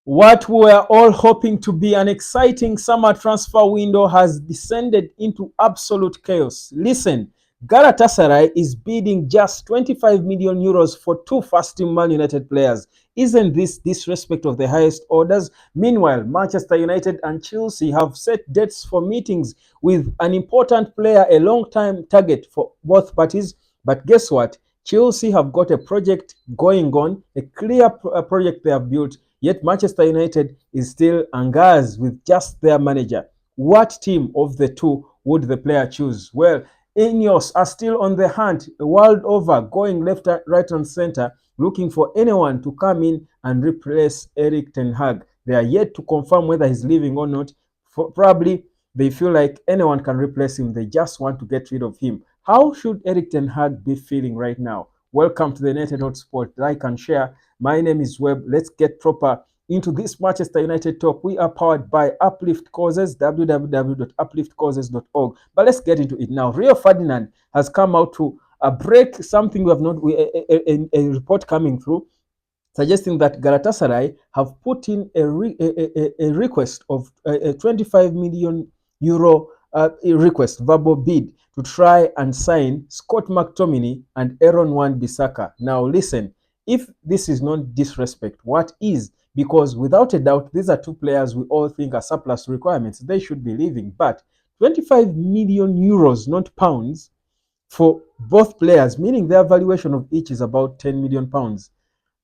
What we were all hoping to be an exciting summer transfer window has descended into absolute chaos. Listen, Galatasaray is bidding just 25 million euros for two first-team Man United players. Isn't this disrespect of the highest orders? Meanwhile, Manchester United and Chelsea have set dates for meetings with an important player, a long-time target for both parties. But guess what? Chelsea have got a project going on, a clear project they have built. Yet Manchester United is still angers with just their manager. What team of the two would the player choose? Well, Ineos are still on the hunt, the world over, going left, right, and center, looking for anyone to come in and replace Eric Ten Hag. They are yet to confirm whether he's leaving or not. Probably they feel like anyone can replace him. They just want to get rid of him. How should Eric Ten Hag be feeling right now? Welcome to the United Hotspot. Like and share. My name is Webb. Let's get proper into this Manchester United talk. We are powered by Uplift Causes, www.upliftcauses.org. But let's get into it now. Rio Ferdinand has come out to break something we have not, a report coming through suggesting that Galatasaray have put in a request of a 25 million euro request, verbal bid, to try and sign Scott McTominay and Aaron Wan-Bissaka. Now listen, if this is not disrespect, what is? Because without a doubt, these are two players we all think are surplus requirements. They should be leaving. But 25 million euros, not pounds, for both players, meaning their valuation of each is about 10 million pounds.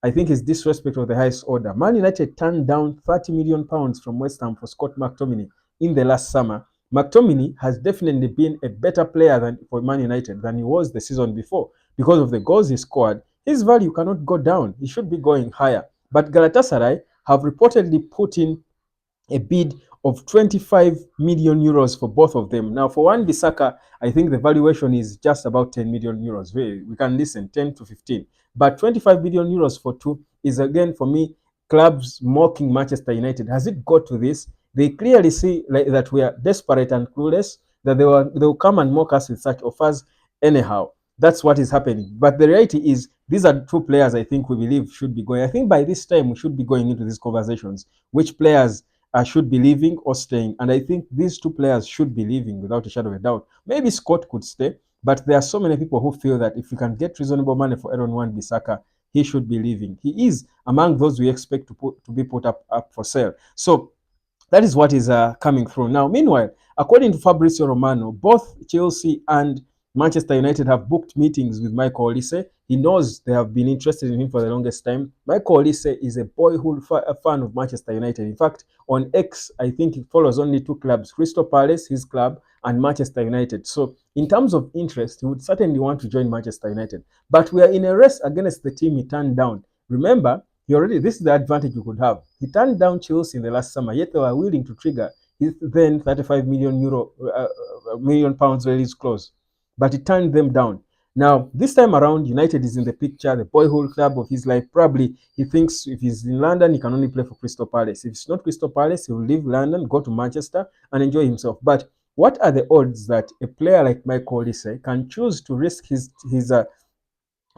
I think is disrespect of the highest order. Man United turned down 30 million pounds from West Ham for Scott McTominay in the last summer. McTominay has definitely been a better player for Man United than he was the season before because of the goals he scored. His value cannot go down. He should be going higher. But Galatasaray have reportedly put in a bid of 25 million euros for both of them. Now, for Wan-Bissaka, I think the valuation is just about 10 million euros. We can listen, 10 to 15. But 25 million euros for two is, again, for me, clubs mocking Manchester United. Has it got to this? They clearly see that we are desperate and clueless, that they will come and mock us with such offers anyhow. That's what is happening. But the reality is, these are two players I think we believe should be going. I think by this time we should be going into these conversations. Which players should be leaving or staying. And I think these two players should be leaving without a shadow of a doubt. Maybe Scott could stay, but there are so many people who feel that if we can get reasonable money for Aaron Wan-Bissaka, he should be leaving. He is among those we expect to be put up for sale. So that is what is coming through. Now, meanwhile, according to Fabrizio Romano, both Chelsea and Manchester United have booked meetings with Michael Olise. He knows they have been interested in him for the longest time. Michael Olise is a boyhood fan of Manchester United. In fact, on X, I think he follows only two clubs, Crystal Palace, his club, and Manchester United. So in terms of interest, he would certainly want to join Manchester United. But we are in a race against the team he turned down. Remember, this is the advantage you could have. He turned down Chelsea in the last summer, yet they were willing to trigger his then 35 million pounds release clause. But he turned them down. Now, this time around, United is in the picture, the boyhood club of his life. Probably he thinks if he's in London, he can only play for Crystal Palace. If it's not Crystal Palace, he will leave London, go to Manchester, and enjoy himself. But what are the odds that a player like Michael Olise can choose to risk his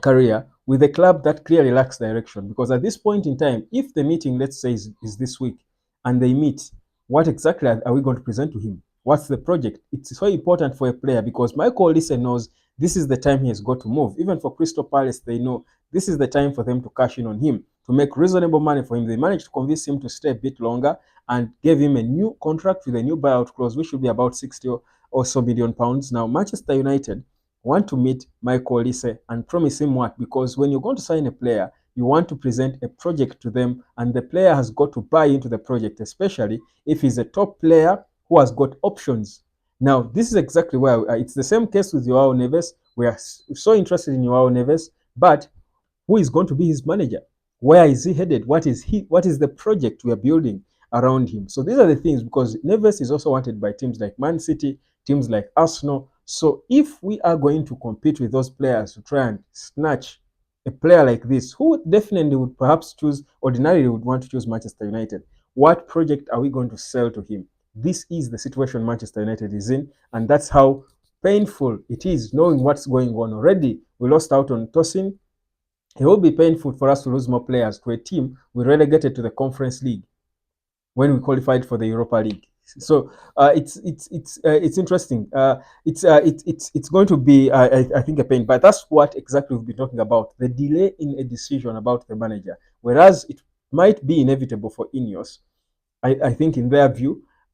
career with a club that clearly lacks direction? Because at this point in time, if the meeting, let's say, is this week and they meet, what exactly are we going to present to him? What's the project? It's so important for a player because Michael Olise knows this is the time he has got to move. Even for Crystal Palace, they know this is the time for them to cash in on him, to make reasonable money for him. They managed to convince him to stay a bit longer and gave him a new contract with a new buyout clause, which should be about 60 or so million pounds. Now, Manchester United want to meet Michael Olise and promise him what? Because when you're going to sign a player, you want to present a project to them, and the player has got to buy into the project, especially if he's a top player who has got options. Now, this is exactly where it's the same case with Joao Neves. We are so interested in Joao Neves, but who is going to be his manager? Where is he headed? What is the project we are building around him? So these are the things, because Neves is also wanted by teams like Man City, teams like Arsenal. So if we are going to compete with those players to try and snatch a player like this, who definitely would perhaps ordinarily would want to choose Manchester United, what project are we going to sell to him? This is the situation Manchester United is in, and that's how painful it is knowing what's going on already. We lost out on Tosin. It will be painful for us to lose more players to a team we relegated to the Conference League. when we qualified for the Europa League. So it's interesting. It's going to be I think a pain, but that's what exactly we've been talking about: the delay in a decision about the manager. Whereas it might be inevitable for Ineos, I think in their view,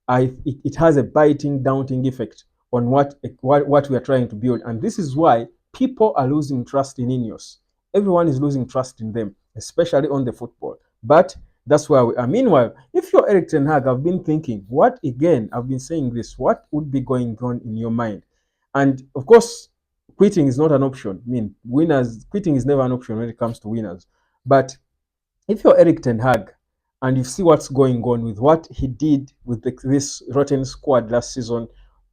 it has a biting, daunting effect on what we are trying to build, and this is why people are losing trust in Ineos. Everyone is losing trust in them, especially on the football. But that's where we are. Meanwhile, if you're Eric Ten Hag, I've been thinking, what again? I've been saying this. What would be going on in your mind? And of course, quitting is not an option. I mean, winners quitting is never an option when it comes to winners. But if you're Eric Ten Hag and you see what's going on with what he did with this rotten squad last season,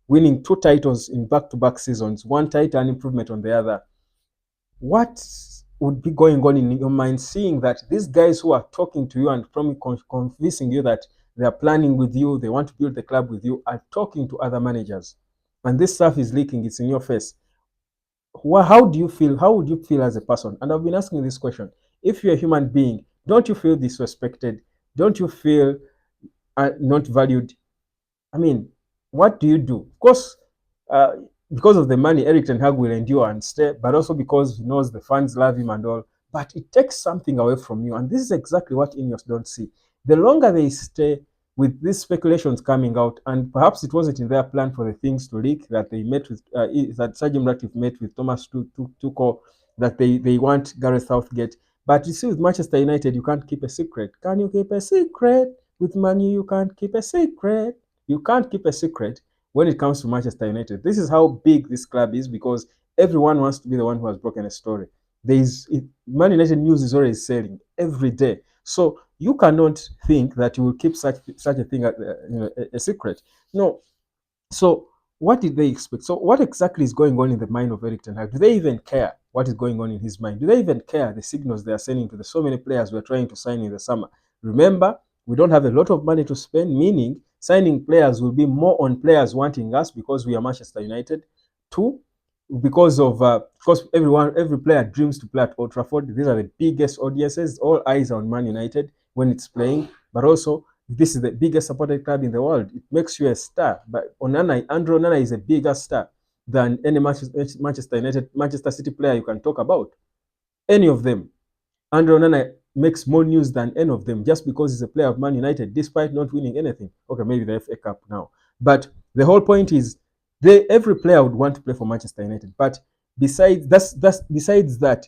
winning 2 titles in back-to-back seasons, 1 title and improvement on the other, what would be going on in your mind seeing that these guys who are talking to you and convincing you that they are planning with you, they want to build the club with you, are talking to other managers, and this stuff is leaking, it's in your face? How do you feel? How would you feel as a person? And I've been asking this question: if you're a human being, don't you feel disrespected? Don't you feel not valued? I mean, what do you do? Of course, uh, because of the money, Eric Ten Hag will endure and stay, but also because he knows the fans love him and all. But it takes something away from you, and this is exactly what Ineos don't see. The longer they stay with these speculations coming out, and perhaps it wasn't in their plan for the things to leak that they met with, that Sergeant Ratcliffe met with Thomas Tuchel, that they want Gareth Southgate. But you see, with Manchester United, you can't keep a secret. Can you keep a secret? With money, you can't keep a secret. You can't keep a secret when it comes to Manchester United. This is how big this club is, because everyone wants to be the one who has broken a story. Man United news is always selling every day. So you cannot think that you will keep such a thing a secret. No. So what did they expect? So what exactly is going on in the mind of Eric Ten Hag? Do they even care what is going on in his mind? Do they even care the signals they are sending to the so many players we're trying to sign in the summer? Remember, we don't have a lot of money to spend, meaning signing players will be more on players wanting us because we are Manchester United. 2, because every player dreams to play at Old Trafford. These are the biggest audiences. All eyes are on Man United when it's playing, but also this is the biggest supported club in the world. It makes you a star. But Andrew Onana is a bigger star than any Manchester United, Manchester City player you can talk about. Any of them. Andrew Onana makes more news than any of them just because he's a player of Man United, despite not winning anything. Okay, maybe the FA Cup now. But the whole point is, every player would want to play for Manchester United. But besides that,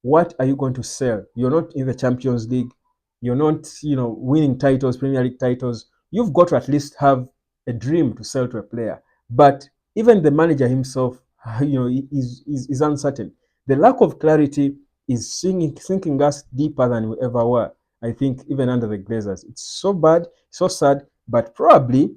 what are you going to sell? You're not in the Champions League. You're not, winning titles, Premier League titles. You've got to at least have a dream to sell to a player. But even the manager himself, is uncertain. The lack of clarity is sinking us deeper than we ever were. I think even under the Glazers, it's so bad, so sad. But probably,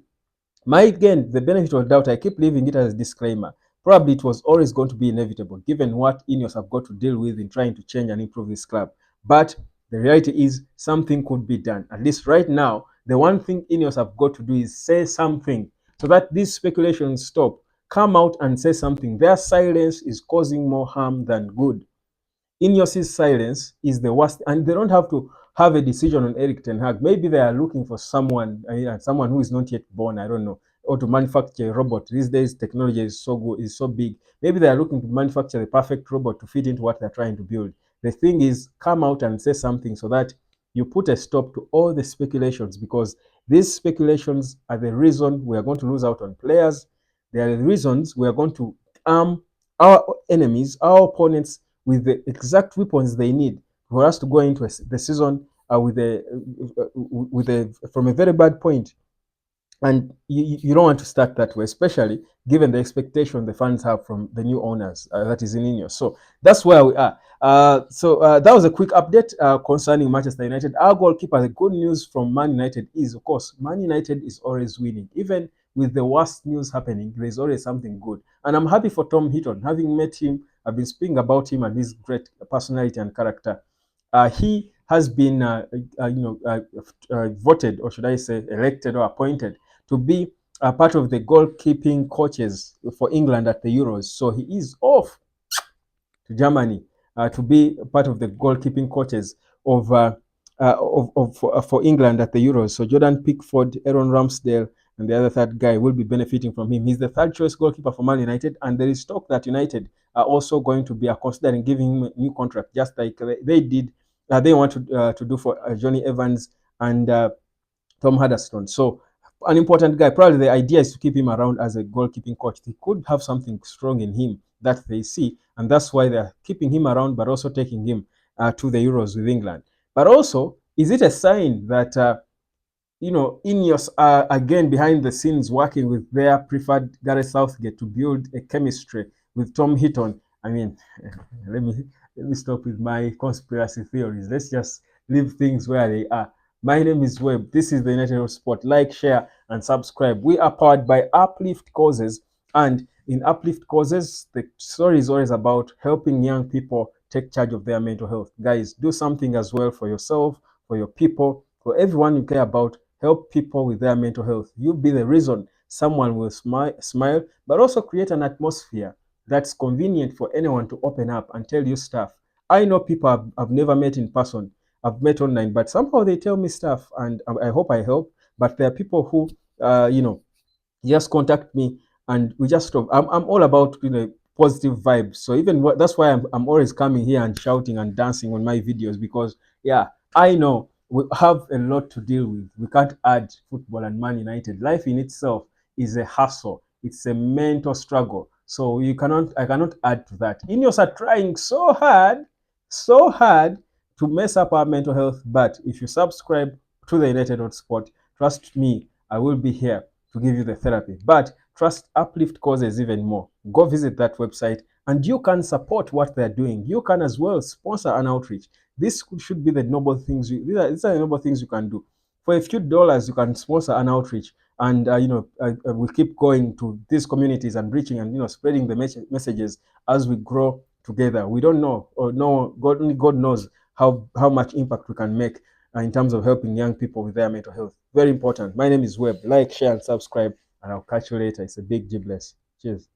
again, the benefit of doubt, I keep leaving it as a disclaimer. Probably it was always going to be inevitable, given what Ineos have got to deal with in trying to change and improve this club. But the reality is something could be done. At least right now, the one thing Ineos have got to do is say something so that these speculations stop. Come out and say something. Their silence is causing more harm than good. Ineos' silence is the worst, and they don't have to have a decision on Eric Ten Hag. Maybe they are looking for someone who is not yet born, I don't know, or to manufacture a robot. These days, technology is so good, is so big. Maybe they are looking to manufacture the perfect robot to fit into what they're trying to build. The thing is, come out and say something so that you put a stop to all the speculations, because these speculations are the reason we are going to lose out on players. They are the reasons we are going to arm our enemies, our opponents, with the exact weapons they need for us to go into the season from a very bad point. And you don't want to start that way, especially given the expectation the fans have from the new owners, that is in Ineos. So that's where we are. That was a quick update concerning Manchester United. Our goalkeeper, the good news from Man United is, of course, Man United is always winning. Even with the worst news happening, there's always something good. And I'm happy for Tom Heaton. Having met him, I've been speaking about him and his great personality and character. He has been, voted, or should I say, elected or appointed to be a part of the goalkeeping coaches for England at the Euros. So he is off to Germany to be part of the goalkeeping coaches of for England at the Euros. So Jordan Pickford, Aaron Ramsdale, and the other third guy will be benefiting from him. He's the third choice goalkeeper for Man United, and there is talk that United are also going to be considering giving him a new contract, just like they did. They want to do for Johnny Evans and Tom Huddleston. So an important guy. Probably the idea is to keep him around as a goalkeeping coach. He could have something strong in him that they see, and that's why they're keeping him around, but also taking him to the Euros with England. But also, is it a sign that Ineos are again behind the scenes working with their preferred Gareth Southgate to build a chemistry with Tom Heaton? I mean, let me stop with my conspiracy theories. Let's just leave things where they are. My name is Webb. This is the United of Sport. Like, share, and subscribe. We are powered by Uplift Causes, and in Uplift Causes, the story is always about helping young people take charge of their mental health. Guys, do something as well for yourself, for your people, for everyone you care about. Help people with their mental health. You be the reason someone will smile, but also create an atmosphere that's convenient for anyone to open up and tell you stuff. I know people I've never met in person, I've met online, but somehow they tell me stuff, and I hope I help. But there are people who, just contact me and we just talk. I'm all about positive vibes. So even that's why I'm always coming here and shouting and dancing on my videos, because yeah, I know we have a lot to deal with. We can't add football and Man United. Life in itself is a hustle. It's a mental struggle. So I cannot add to that. Ineos are trying so hard to mess up our mental health. But if you subscribe to the United Sport, trust me, I will be here to give you the therapy. But trust Uplift Causes even more. Go visit that website and you can support what they're doing. You can as well sponsor an outreach. This should be the noble things. These are the noble things you can do. For a few dollars, you can sponsor an outreach, and we keep going to these communities and reaching and spreading the messages as we grow together. We don't know, or no, only God knows how much impact we can make in terms of helping young people with their mental health. Very important. My name is Webb. Like, share, and subscribe, and I'll catch you later. It's a big G bless. Cheers.